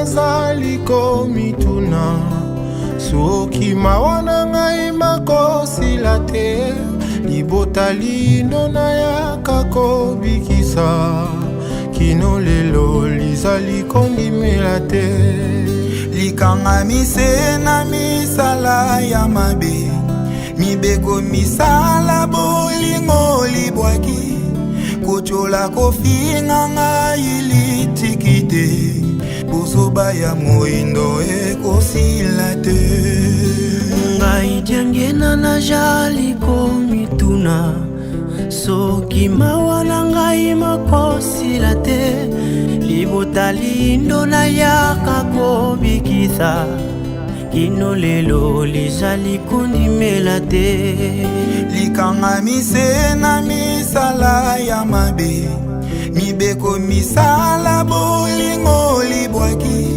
nazali komituna soki mawa na ngai makosila te libota lindo nayaka kobikisa kino lelo lizali kondimela te likanga mise na misala ya mabe mibeko misala bolingo libwaki kochola kofinga ngai litikite bosoba ya moindo ekosila te ngai diangena na jali komituna soki mawa na ngai makosila te libota lindo nayaka kobikisa kino lelo lizali kondimela te likanga mise na misala ya mabe mibeko misala bolingo libwaki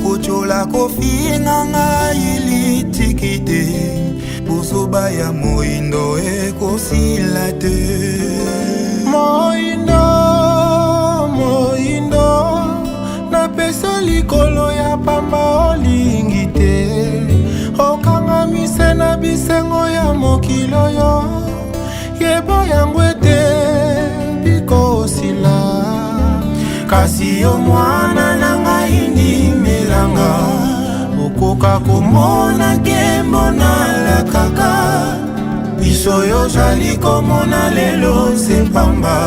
kochola kofinga ngai litikite bosoba ya moindo ekosila te moindo napesa likolo ya pamba olingi te okanga mise na bisengo ya mokilo yo yeba yango ete bikosila kasi yo mwana na ngai ndimelanga okoka komona nkembo nalakaka biso yo zali komona lelo sepamba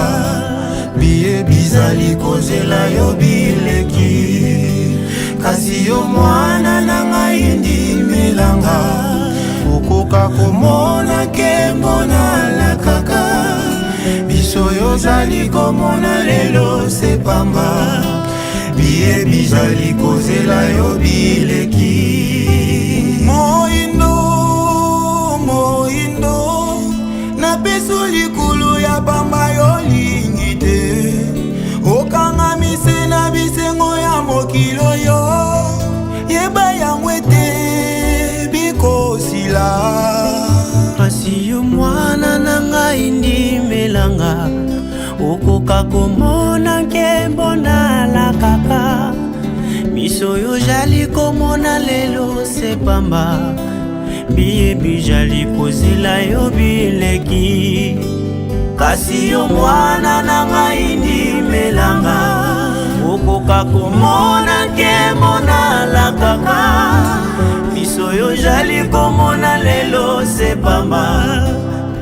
biye bizali kozela yo bileki kasi yo mwana na ngai ndimelanga okoka komona nkembo nalakaka biso yo zali komona lelo sepamba biye bizali kozela yo bileki moindo napeso likulu ya pamba yolingi te okanga mise na bisengo ya mokilo yo yeba yango ete bikosila kasi yo mwana na ngai ndimelanga okoka komona nkembo nalakaka miso yo jali komona lelo sepamba biye bijali kozela yo bileki kasi yo mwana na ngai ndimelanga okoka komona nkembo nalakaka miso yo jali komona lelo sepamba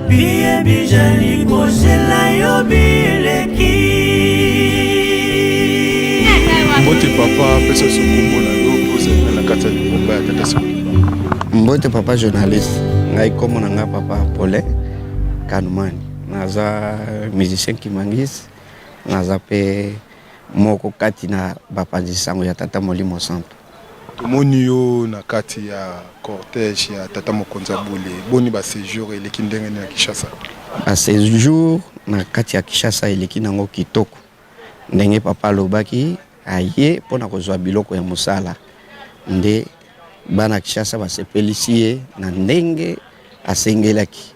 biye bijali kozela yo bileki mbote papa pesa sukumbo na yo kozela na kata likomba ya tata soki mbote papa journaliste ngai komo na nga papa Pole Kanumani naza musicien kimangisi naza pe moko kati na bapanzi sango ya tata Molimo Santo tomoni yo na kati ya cortège ya tata Mokonza Bule boni ba séjour eleki ndenge na Kinshasa ba séjour na kati ya Kinshasa eleki nango kitoko ndenge papa lobaki aye pona kozwa biloko ya musala nde bana Kinshasa basepelisi ye na ndenge asengelaki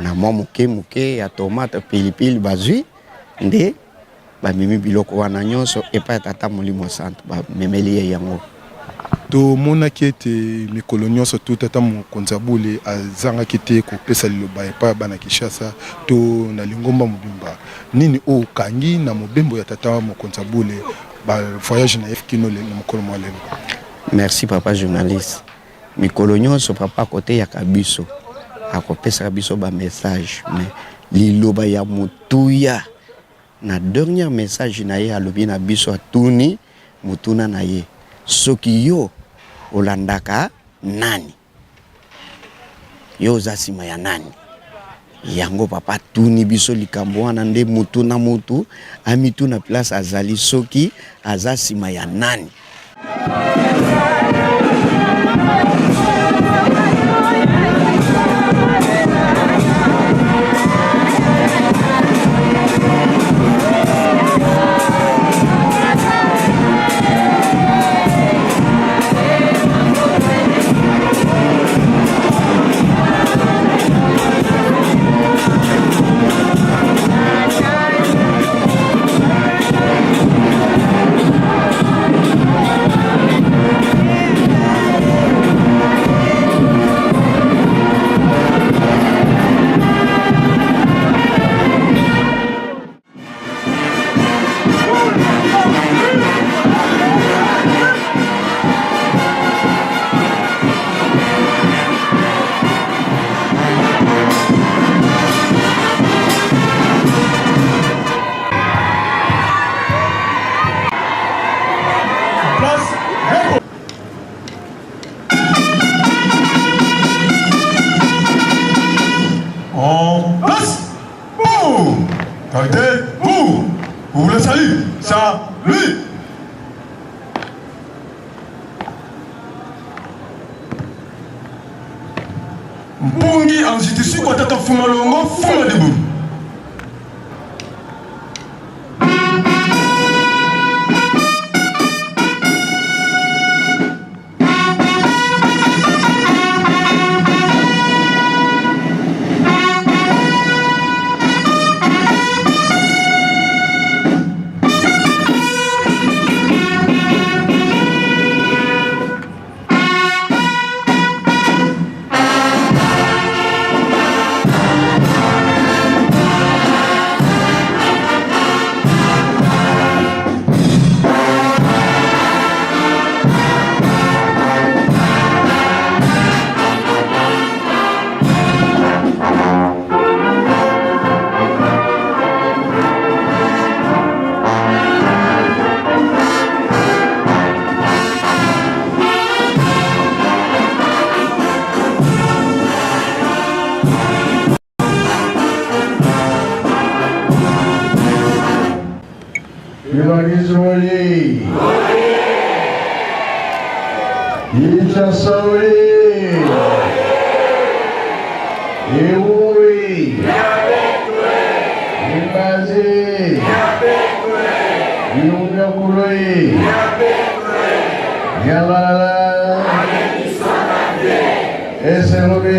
na mwa muke ya tomate pilipili bazwi nde bamemi biloko wana nyonso epai tata Molimo Santo bamemeli ye yango tomonaki ete mikolo nyonso to tata Mokonza Bule azangaki te kopesa liloba epai bana Kinshasa to na Lingomba Mobimba nini okangi na mobembo ya tata Mokonza Bule ba voyage na kino le mokolo mwa lelo. Merci papa journaliste mikolo nyonso papa kote ya kabiso akopesa biso ba message mais liloba ya mutuya na dernier message na ye alobi na biso atuni mutuna na ye soki yo olandaka nani yo zasima ya nani yango papa tuni biso likambo wana nde mutu na mutu amitu na place azali soki azasima ya nani Mpungi institution kwa tata funga longo funga debu. Israeli. Ichasauri. Eui. Imbazi. Iunyakuloi. Yalala. Eselobe.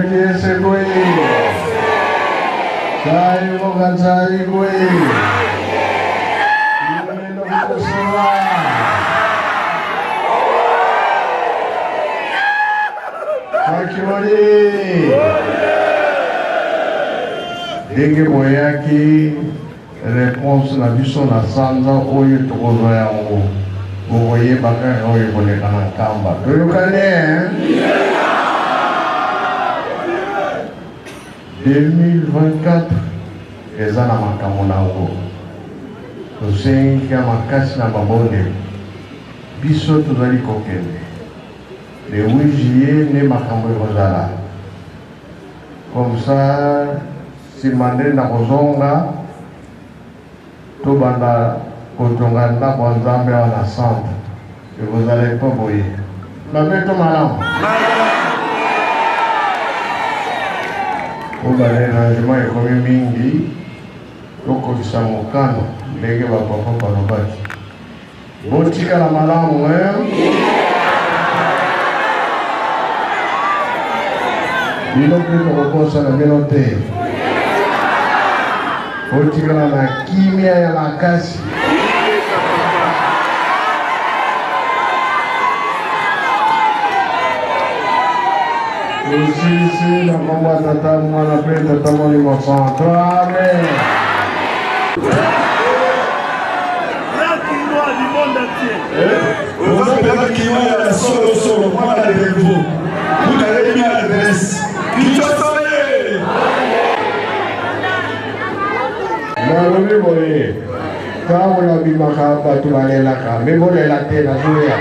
Kiesegoi. Sai bukan sai gue. Ini dok semua. Hakimoni. Denge moyaki réponse na biso na sanza oyo tokozo yango. Boye baka oyo kolekana kamba. Toyokane. 2024 eza na makambo nango tosengi makasi na mabonde biso tozali kokende le 8 juillet nde makambo ekozala comme ça nsima nde na kozonga tobanda kotonga ndako ya nzambe awa na centre ekozala epa boye babeto malamu Obale rangement ekomi mingi tokokisa mokano ndenge bapapa balobaki botikala malamu bino mpe tokokosana bino te botikala na kimia ya makasi Ici, la maman tata, moi la paix, tata, moi les enfants. Amen. Du monde entier. Vous avez qui va la solo, moi la vous. Vous avez mis à l'adresse. Qui t'a sauvé? Nalobi boye. Quand on a vu ma capa, tu vas aller là-bas. Mais bon, elle a été la jouée.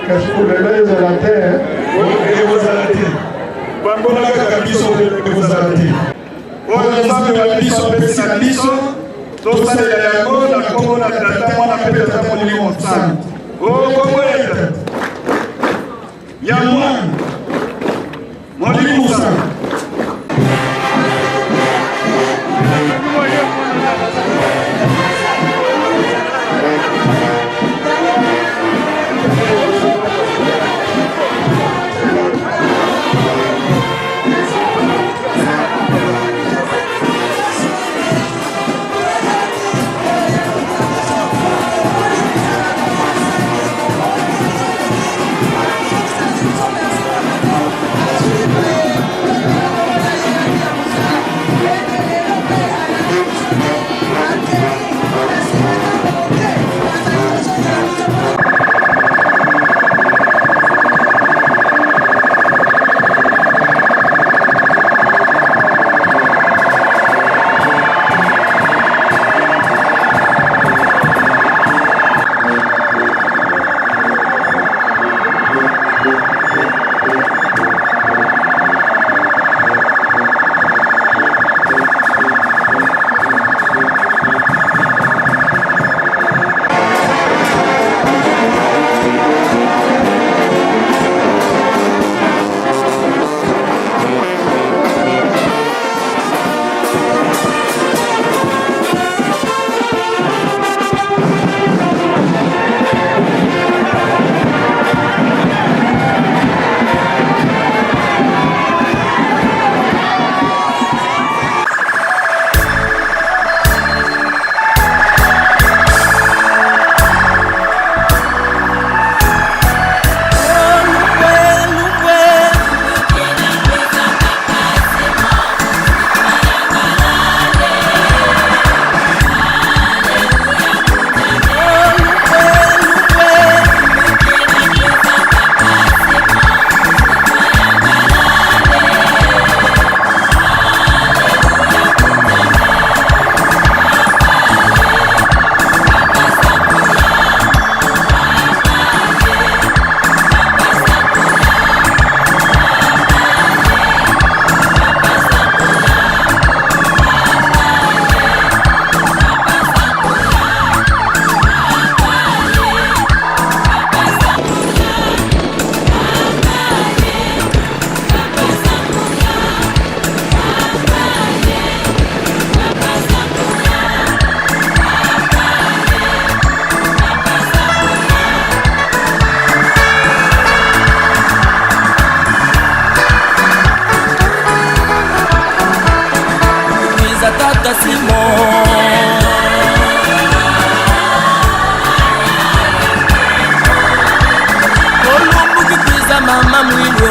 Qu'est-ce que vous avez dans la terre? Vous arrêtez. Bambona kabiso vous arrêtez. On ensemble la biso pesi na biso. To sale ya yango na kongo na tata mwana pe tata moni monsana. Oh kongo ya. Ya mwana. Moni monsana. Kaka Simon Olumbu kikwiza mama Mwilwe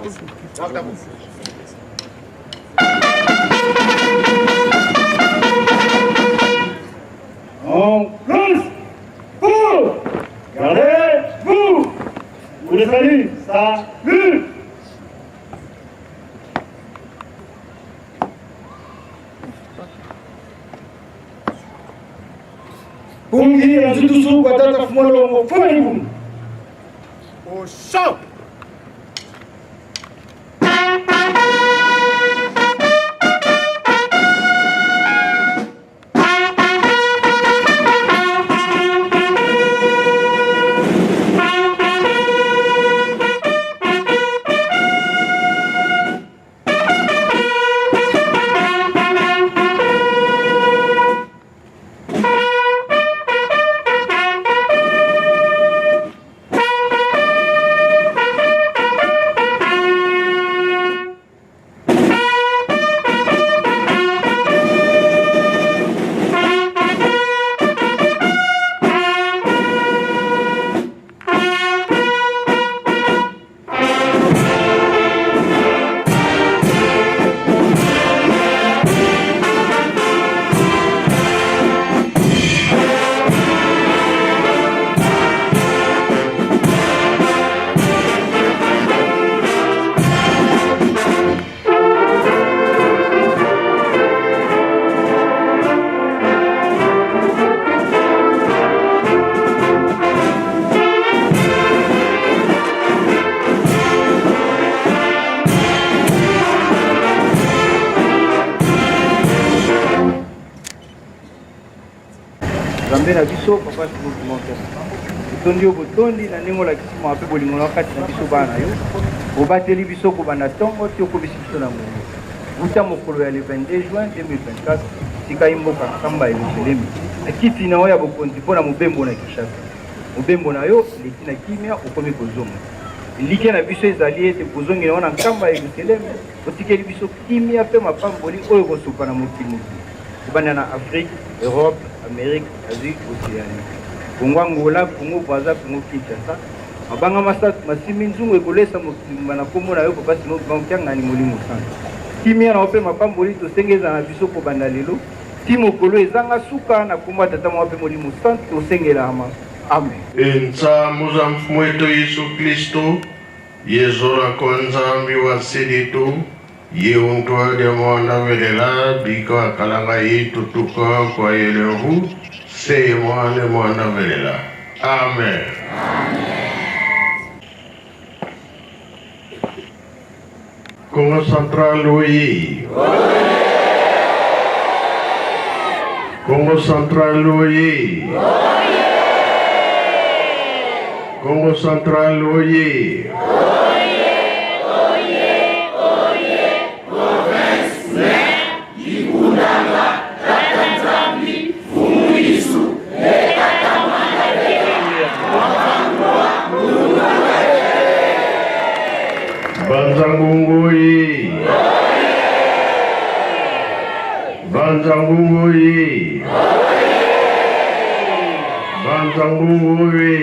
En place, pour, gardez-vous. Vous les saluez, salut. Pungi azutusu kwa tata fumalo mfaimu. Au champ. Zambela biso papa documentaire. Tondi obotondi na ndenge olakisi mape bolingo na kati na biso bana yo. Obateli biso ko bana tongo ti okobisi biso na mungu. Uta mokolo ya le 22 juin 2024 tika imboka kamba Yerusalemu. Akiti na oya bokonzi pona mobembo na Kinshasa. Mobembo na yo leki na kimia okomi kozonga. Like na biso ezali ete kozongi na wana kamba Yerusalemu. Otikeli biso kimia pe mapamboli oyo kosupa na mokili. Kubana na Afrique, Europe, Amérique, Asie, Océanie. Congo Angola, Congo Brazza, Congo Kinshasa. Mabanga masimi nzungu ekolesa mokili na kombo na yo papa sino bankyanga ni molimo sana. Kimia na ope mapamboli to sengeza na biso ko banda lelo. Timo kolo ezanga suka na komba tata mo ope molimo sana to sengela ama. Amen. Enza muzamfumweto Yesu Kristo yezora konza miwa sedito ye untwa de mwana velela biko akalanga yetu tuka kwa yelehu se mwana velela. Amen. Congo Central oye. Congo Central oye. Congo Central oye. Banzangungoye. Banzangungoye. Banzangungoye.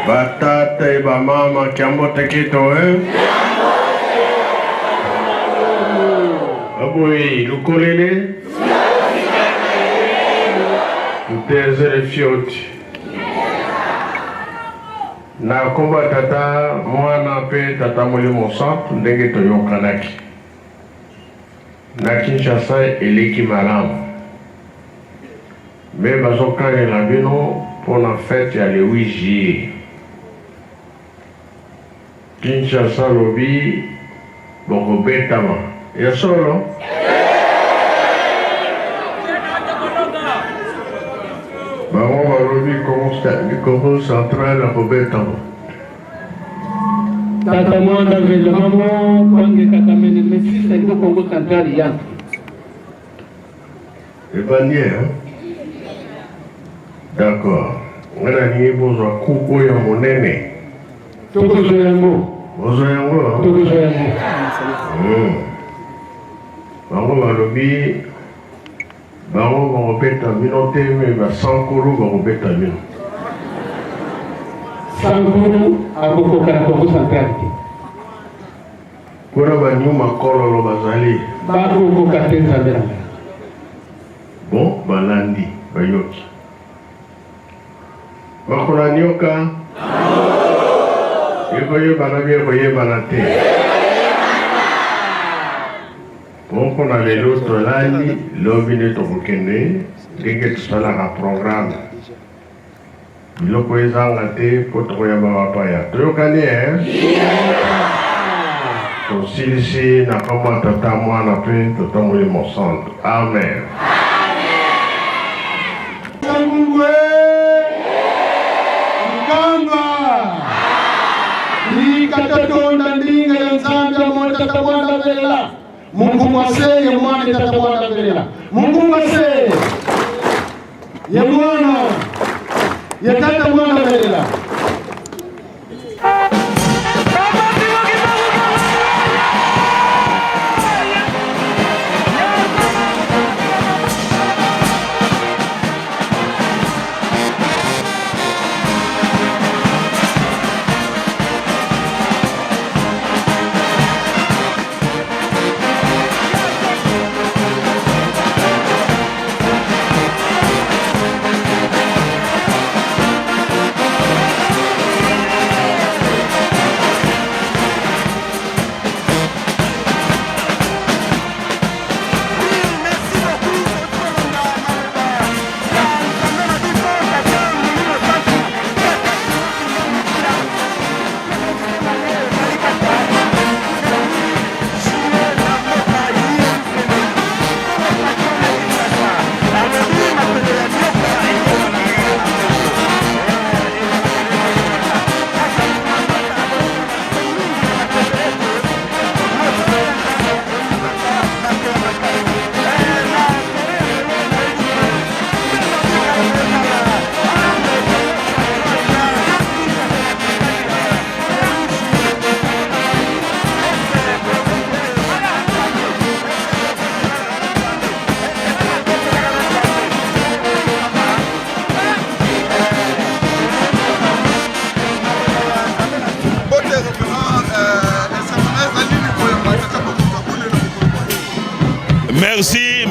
Batata e bamama kiambo tekito Aboy lukolele Tutezere fioti na komba tata mwana pe tata molimo sant ndenge toyokanaki na Kinshasa eleki malamu me bazokanela bino mpona fete ya le 8 juillet Kinshasa lobi bokobetama ya solo bango balobi Congo Central akobetama tata mwana velemamo kwange kakamene mesisa liko Congo Central yangu ebandie d'accord ngana ningi bozwa kuku ya monene tokozo yango bozo yango tokozo yango bango balobi bango bakobeta bino te me basankuru bakobeta bino. Sankuru akokoka na Congo Central te. Kuna banyuma kololo bazali. Bakokoka te nzambelanga. Bon, balandi, bayoki. Bakola nyoka. Ekoye banabi ekoye banate. Bon, qu'on a les autres landi, lobi ne tokokende, denge tusalaka programme. Biloko ezanga te po tokoyamba bapaya. Toyokani tosilisi na kama tata mwana pe tata Molimo Santo. Amen. Katatonda ndinga ya Nzambia mwana tatamwana vela. Mungu mwase ye mwana tatamwana vela. Mungu mwase ye mwana ye tatamwana vela.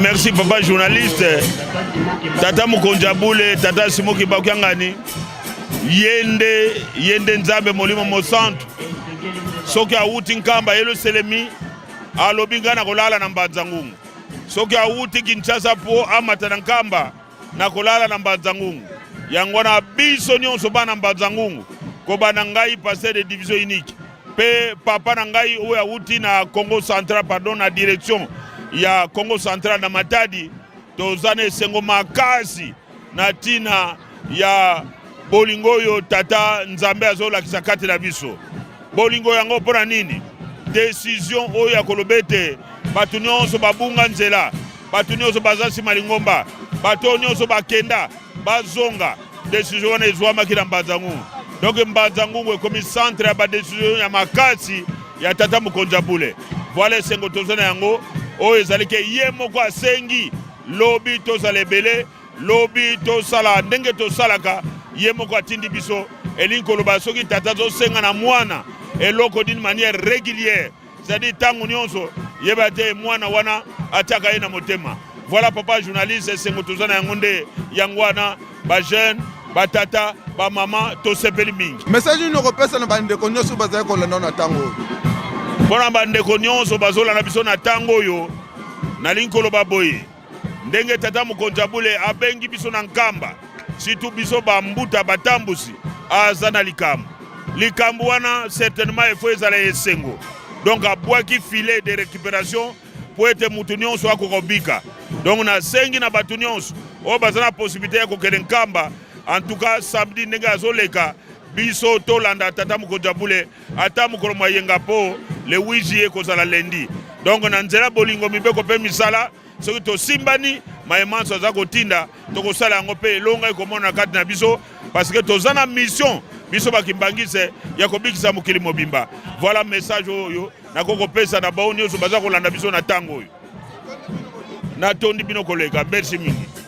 Merci papa journaliste. Tata Mukonjabule, tata Simoki Bakyangani. Yende Nzambe Molimo Santo. Soki awuti nkamba yelo selemi alobingana kolala na Mbanzangungu. Soki awuti Kinshasa po amata nkamba na kolala na Mbanzangungu. Yangwana biso nyonso bana Mbanzangungu ko bana ngai passer de division unique. Pe papa na ngai oya awuti na Congo Central pardon na direction ya Congo Central na Matadi tozane sengo makasi na tina ya bolingo yo tata Nzambe azola kisakati na biso. Bolingo yango pona nini? Décision oya kolobete batu nyonso babunga nzela, batu nyonso bazasi malingomba, batu nyonso bakenda bazonga. Décision wana ezwama kila Mbanzangungu. Donc Mbanzangungu ekomi centre ya ba décision ya makasi ya tata Mukonjabule. Voilà sengo tozana yango o ezalike ye moko asengi lobi tozala ebele, lobi tosala ndenge tosalaka ye moko atindi biso elinkoloba soki tata zosenga na mwana eloko d'une manière régulière, c'est-à-dire tango nyonso yeba te mwana wana ataka ye na motema. Voilà papa journaliste sengo tozana yango nde yangwana ba jeune ba tata ba mama to sepeli mingi. Message ni kopesa na bandeko nyonso bazali kolanda na tango. Bona bandeko nyonso bazola na biso na tango yo na linkolo baboye ndenge tata Mukonjabule abengi biso na nkamba situ biso bambuta batambusi aza na likambo wana certainement il faut ezala esengo donc abwaki filet de récupération pour être mutu nyonso akokobika donc na sengi na batu nyonso o bazana possibilité ya kokende nkamba en tout cas samedi ndenge azoleka biso tolanda tata Mukonjabule ata mukolo mayenga po le 8 juillet kozala lundi. Donc na nzela bolingo mibeko pe misala soki to simbani maemanso za kotinda to kosala yango pe longa ekomona kati na biso parce que tozana mission biso bakimbangise ya kobikisa mokili mobimba. Voilà message oyo na koko pesa na bao nyonso baza kolanda biso na tango oyo. na tondi bino koleka. Merci mingi.